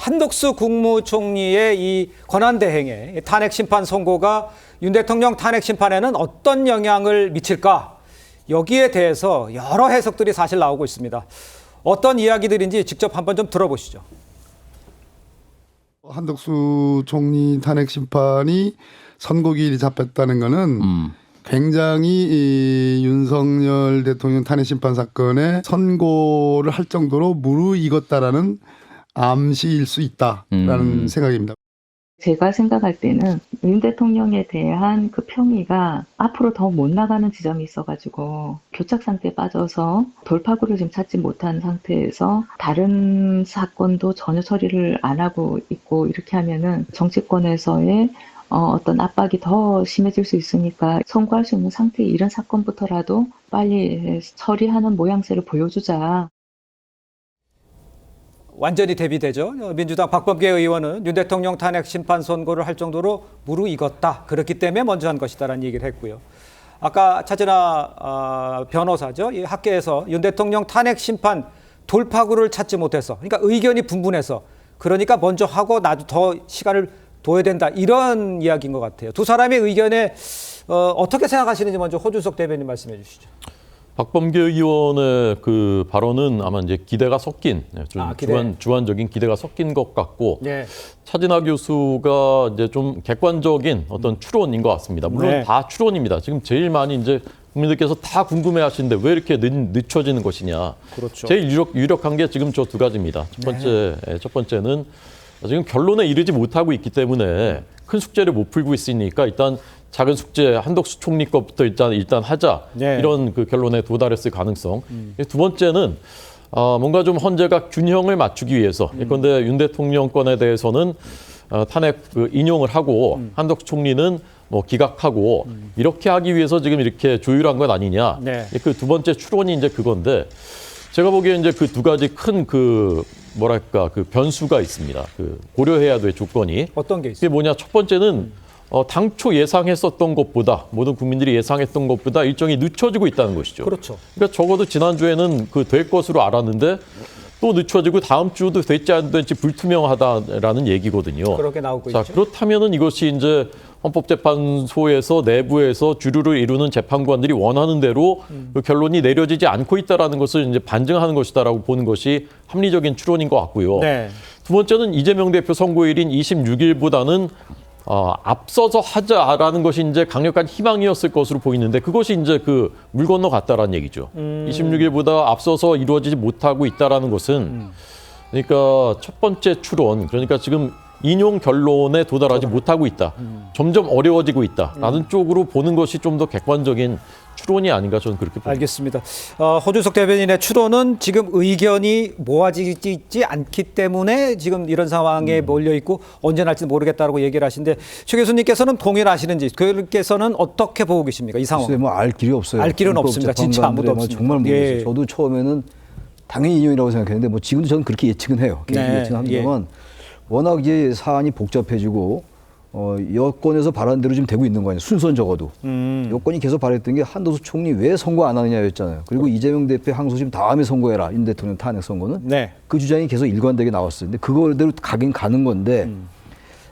한덕수 국무총리의 이 권한대행의 탄핵 심판 선고가 윤 대통령 탄핵 심판에는 어떤 영향을 미칠까? 여기에 대해서 여러 해석들이 사실 나오고 있습니다. 어떤 이야기들인지 직접 한번 좀 들어보시죠. 한덕수 총리 탄핵 심판이 선고기일이 잡혔다는 것은 굉장히 이 윤석열 대통령 탄핵 심판 사건에 선고를 할 정도로 무르익었다라는 암시일 수 있다라는 생각입니다. 제가 생각할 때는 윤 대통령에 대한 그 평의가 앞으로 더 못 나가는 지점이 있어가지고 교착 상태에 빠져서 돌파구를 지금 찾지 못한 상태에서 다른 사건도 전혀 처리를 안 하고 있고, 이렇게 하면은 정치권에서의 어떤 압박이 더 심해질 수 있으니까 선고할 수 있는 상태에 이런 사건부터라도 빨리 처리하는 모양새를 보여주자. 완전히 대비되죠. 민주당 박범계 의원은 윤 대통령 탄핵 심판 선고를 할 정도로 무르익었다. 그렇기 때문에 먼저 한 것이다라는 얘기를 했고요. 아까 차진아 변호사죠. 이 학계에서 윤 대통령 탄핵 심판 돌파구를 찾지 못해서, 그러니까 의견이 분분해서, 그러니까 먼저 하고 나도 더 시간을 둬야 된다, 이런 이야기인 것 같아요. 두 사람의 의견에 어떻게 생각하시는지 먼저 호준석 대변인 말씀해 주시죠. 박범계 의원의 그 발언은 아마 이제 기대가 섞인, 좀 주관적인 기대가 섞인 것 같고, 네. 차진아 교수가 이제 좀 객관적인 어떤 추론인 것 같습니다. 물론 네. 다 추론입니다. 지금 제일 많이 이제 국민들께서 다 궁금해하시는데 왜 이렇게 늦춰지는 것이냐. 그렇죠. 제일 유력한 게 지금 저 두 가지입니다. 첫 번째는 지금 결론에 이르지 못하고 있기 때문에 큰 숙제를 못 풀고 있으니까 일단 작은 숙제 한덕수 총리 것부터 일단 하자, 네. 이런 그 결론에 도달했을 가능성. 두 번째는 뭔가 좀 헌재가 균형을 맞추기 위해서, 예컨대 윤 대통령 건에 대해서는 탄핵 인용을 하고 한덕수 총리는 뭐 기각하고 이렇게 하기 위해서 지금 이렇게 조율한 것 아니냐. 네. 그 두 번째 추론이 이제 그건데, 제가 보기에 이제 그 두 가지 큰 그 변수가 있습니다. 그 고려해야 될 조건이. 어떤 게 그게 있어요? 뭐냐? 첫 번째는 당초 예상했었던 것보다, 모든 국민들이 예상했던 것보다 일정이 늦춰지고 있다는 것이죠. 그렇죠. 그러니까 적어도 지난주에는 그 될 것으로 알았는데 또 늦춰지고 다음 주도 될지 안 될지 불투명하다라는 얘기거든요. 그렇게 나오고 자, 있죠. 그렇다면은 이것이 이제 헌법재판소에서 내부에서 주류를 이루는 재판관들이 원하는 대로 그 결론이 내려지지 않고 있다라는 것을 이제 반증하는 것이다라고 보는 것이 합리적인 추론인 것 같고요. 네. 두 번째는 이재명 대표 선고일인 26일보다는 앞서서 하자라는 것이 이제 강력한 희망이었을 것으로 보이는데, 그것이 이제 그 물 건너 갔다라는 얘기죠. 26일보다 앞서서 이루어지지 못하고 있다라는 것은, 그러니까 첫 번째 추론, 그러니까 지금 인용 결론에 도달하지 못하고 있다, 점점 어려워지고 있다라는 쪽으로 보는 것이 좀 더 객관적인 추론이 아닌가, 저는 그렇게 봅니다. 알겠습니다. 호준석 대변인의 추론은 지금 의견이 모아지지 않기 때문에 지금 이런 상황에 몰려 있고 언제 날지 모르겠다라고 얘기를 하시는데, 최 교수님께서는 동의하시는지, 교수님께서는 어떻게 보고 계십니까, 이 상황? 뭐 알 길이 없어요. 알 길은 없습니다. 진짜 아무도 없습니다. 정말 모르겠어요. 예. 저도 처음에는 당연히 인용이라고 생각했는데, 뭐 지금도 저는 그렇게 예측은 해요. 네. 예측합니다만 워낙 이제 사안이 복잡해지고 여권에서 바라는 대로 지금 되고 있는 거 아니에요. 순서는 적어도. 여권이 계속 바랬던 게 한덕수 총리 왜 선거 안 하느냐였잖아요. 그리고 이재명 대표 항소심 다음에 선고해라, 윤 대통령 탄핵 선거는. 네. 그 주장이 계속 일관되게 나왔어요. 근데 그거대로 가긴 가는 건데,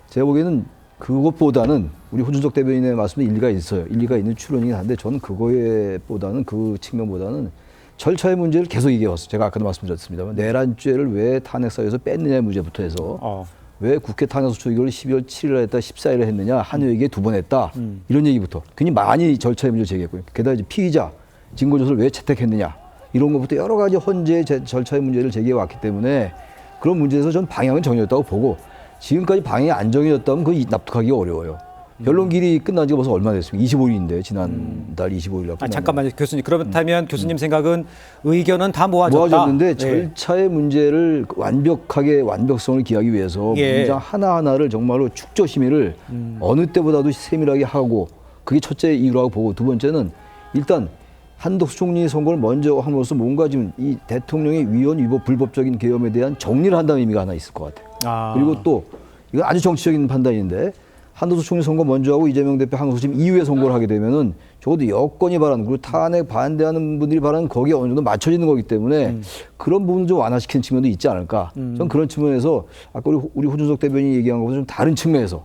제가 보기에는 그것보다는 우리 호준석 대변인의 말씀도 일리가 있어요. 일리가 있는 추론이긴 한데, 저는 그거보다는, 그 측면보다는 절차의 문제를 계속 얘기해왔어요. 제가 아까도 말씀드렸습니다만, 내란죄를 왜 탄핵사유에서 뺐느냐의 문제부터 해서 왜 국회 탄핵소추 이걸 12월 7일에 했다 14일에 했느냐, 한여에게 두 번 했다, 이런 얘기부터 굉장히 많이 절차의 문제를 제기했고요. 게다가 이제 피의자 증거조서를 왜 채택했느냐, 이런 것부터 여러 가지 헌재 절차의 문제를 제기해 왔기 때문에 그런 문제에서 전 방향은 정해졌다고 보고, 지금까지 방향이 안 정해졌다면 그거 납득하기가 어려워요. 변론길이 끝난 지가 벌써 얼마나 됐습니까? 25일인데 지난달 25일 날. 잠깐만요, 교수님. 그렇다면 교수님 생각은 의견은 다 모아졌는데 절차의 문제를 완벽성을 기하기 위해서 문장 하나하나를 정말로 축조심의를 어느 때보다도 세밀하게 하고, 그게 첫째 이유라고 보고, 두 번째는 일단 한덕수 총리 선거를 먼저 함으로써 뭔가 지금 이 대통령의 위헌 위법 불법적인 계엄에 대한 정리를 한다는 의미가 하나 있을 것 같아요. 그리고 또 이건 아주 정치적인 판단인데, 한덕수 총리 선거 먼저 하고 이재명 대표 항소심 이후에 선거를 하게 되면은 적어도 여권이 바라는 그리고 탄핵 반대하는 분들이 바라는 거기에 어느 정도 맞춰지는 거기 때문에 그런 부분을 좀 완화시키는 측면도 있지 않을까. 전 그런 측면에서 아까 우리 호준석 대변인이 얘기한 것보다 좀 다른 측면에서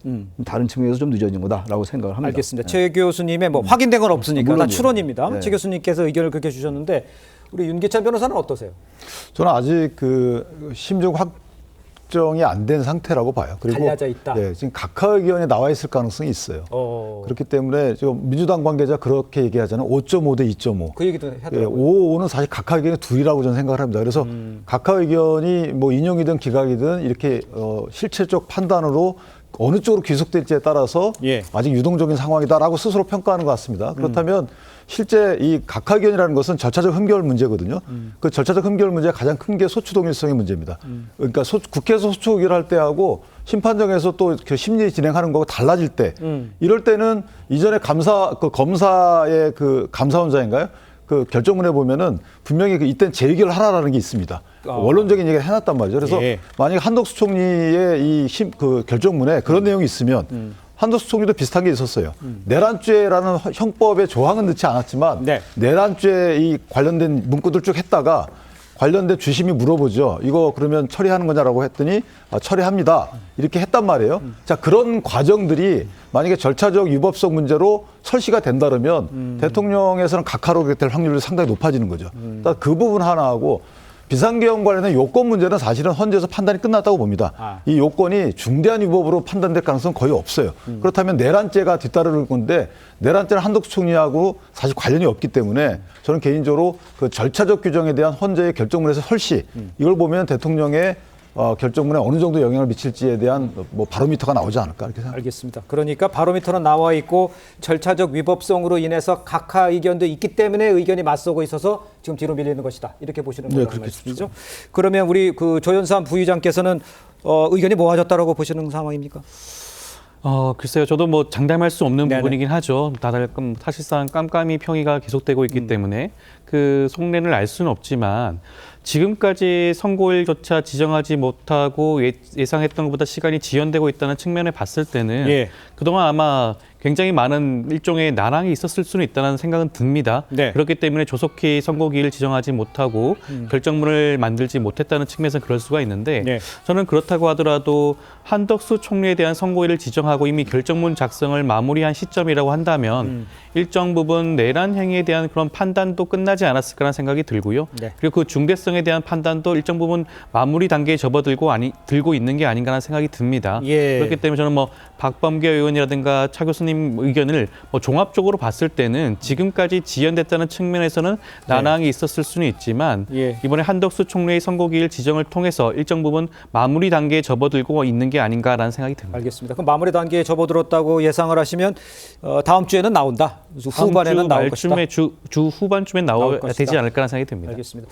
좀 늦어진 거다라고 생각을 합니다. 알겠습니다. 최 교수님의 뭐 확인된 건 없으니까 다 물론이요. 추론입니다. 네. 최 교수님께서 의견을 그렇게 주셨는데 우리 윤기찬 변호사는 어떠세요? 저는 아직 그 심정 확정이 안 된 상태라고 봐요. 그리고 갈려져 있다. 예, 지금 각하 의견에 나와 있을 가능성이 있어요. 그렇기 때문에 지금 민주당 관계자 그렇게 얘기하잖아요. 5.5 대 2.5. 그 얘기도 예, 하더라고요. 5는 사실 각하 의견이 둘이라고 저는 생각을 합니다. 그래서 각하 의견이 뭐 인용이든 기각이든 이렇게 실체적 판단으로 어느 쪽으로 귀속될지에 따라서 예. 아직 유동적인 상황이다라고 스스로 평가하는 것 같습니다. 그렇다면 실제 이 각하 의견이라는 것은 절차적 흠결 문제거든요. 그 절차적 흠결 문제의 가장 큰 게 소추 동일성의 문제입니다. 그러니까 국회에서 소추 의결할 때하고 심판정에서 또 그 심리 진행하는 거하고 달라질 때 이럴 때는 이전에 검사의 그 감사원장인가요? 그 결정문에 보면은 분명히 이때는 재의결을 하라라는 게 있습니다. 원론적인 얘기를 해놨단 말이죠. 그래서 예. 만약에 한덕수 총리의 그 결정문에 그런 내용이 있으면 한덕수 총리도 비슷한 게 있었어요. 내란죄라는 형법의 조항은 넣지 않았지만 네. 내란죄 이 관련된 문구들 쭉 했다가 관련된 주심이 물어보죠. 이거 그러면 처리하는 거냐라고 했더니 처리합니다. 이렇게 했단 말이에요. 자, 그런 과정들이 만약에 절차적 위법성 문제로 설시가 된다면 대통령에서는 각하로 될 확률이 상당히 높아지는 거죠. 그러니까 그 부분 하나하고 비상계엄 관련된 요건 문제는 사실은 헌재에서 판단이 끝났다고 봅니다. 이 요건이 중대한 위법으로 판단될 가능성은 거의 없어요. 그렇다면 내란죄가 뒤따를 건데 내란죄는 한덕수 총리하고 사실 관련이 없기 때문에 저는 개인적으로 그 절차적 규정에 대한 헌재의 결정문에서 설시 이걸 보면 대통령의 결정문에 어느 정도 영향을 미칠지에 대한 뭐 바로미터가 나오지 않을까 이렇게 생각합니다. 알겠습니다. 그러니까 바로미터는 나와 있고 절차적 위법성으로 인해서 각하 의견도 있기 때문에 의견이 맞서고 있어서 지금 뒤로 밀리는 것이다. 이렇게 보시는 네, 거라는 그렇게 말씀이죠. 그러면 우리 그 조현삼 부의장께서는 의견이 모아졌다라고 보시는 상황입니까? 글쎄요. 저도 뭐 장담할 수 없는 네네. 부분이긴 하죠. 다들 사실상 깜깜이 평의가 계속되고 있기 때문에 그 속내를 알 수는 없지만 지금까지 선고일조차 지정하지 못하고 예상했던 것보다 시간이 지연되고 있다는 측면에 봤을 때는 예. 그동안 아마 굉장히 많은 일종의 난항이 있었을 수는 있다는 생각은 듭니다. 네. 그렇기 때문에 조속히 선고기일 지정하지 못하고 결정문을 만들지 못했다는 측면에서 그럴 수가 있는데 네. 저는 그렇다고 하더라도 한덕수 총리에 대한 선고일을 지정하고 이미 결정문 작성을 마무리한 시점이라고 한다면 일정 부분 내란 행위에 대한 그런 판단도 끝나지 않았을까라는 생각이 들고요. 네. 그리고 그 중대성에 대한 판단도 일정 부분 마무리 단계에 들고 있는 게 아닌가라는 생각이 듭니다. 예. 그렇기 때문에 저는 뭐 박범계 의원이라든가 차 교수님 의견을 뭐 종합적으로 봤을 때는 지금까지 지연됐다는 측면에서는 난항이 있었을 수는 있지만 예. 이번에 한덕수 총리의 선고기일 지정을 통해서 일정 부분 마무리 단계에 접어들고 있는 게 아닌가라는 생각이 듭니다. 알겠습니다. 그럼 마무리 단계에 접어들었다고 예상을 하시면 다음 주에는 나온다. 후반에는 나올 것이다. 말쯤에 주 후반쯤에 나올 나와야 것이다. 되지 않을까라는 생각이 듭니다. 알겠습니다.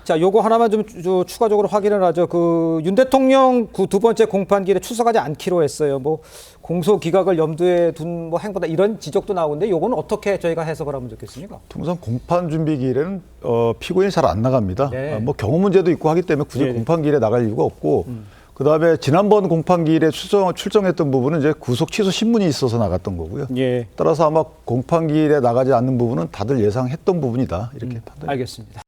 자, 요거 하나만 좀 추가적으로 확인을 하죠. 그 윤 대통령 그 두 번째 공판기일에 출석하지 않기로 했어요. 뭐 공소 기각을 염두에 둔 뭐 행보다 이런 지적도 나오는데 요거는 어떻게 저희가 해석을 하면 좋겠습니까? 통상 공판 준비기일에는 피고인이 잘 안 나갑니다. 네. 뭐 경호 문제도 있고 하기 때문에 굳이 네. 공판기일에 나갈 이유가 없고 그다음에 지난번 공판기일에 출정했던 부분은 이제 구속 취소 신문이 있어서 나갔던 거고요. 예. 따라서 아마 공판기일에 나가지 않는 부분은 다들 예상했던 부분이다 이렇게 판단. 알겠습니다.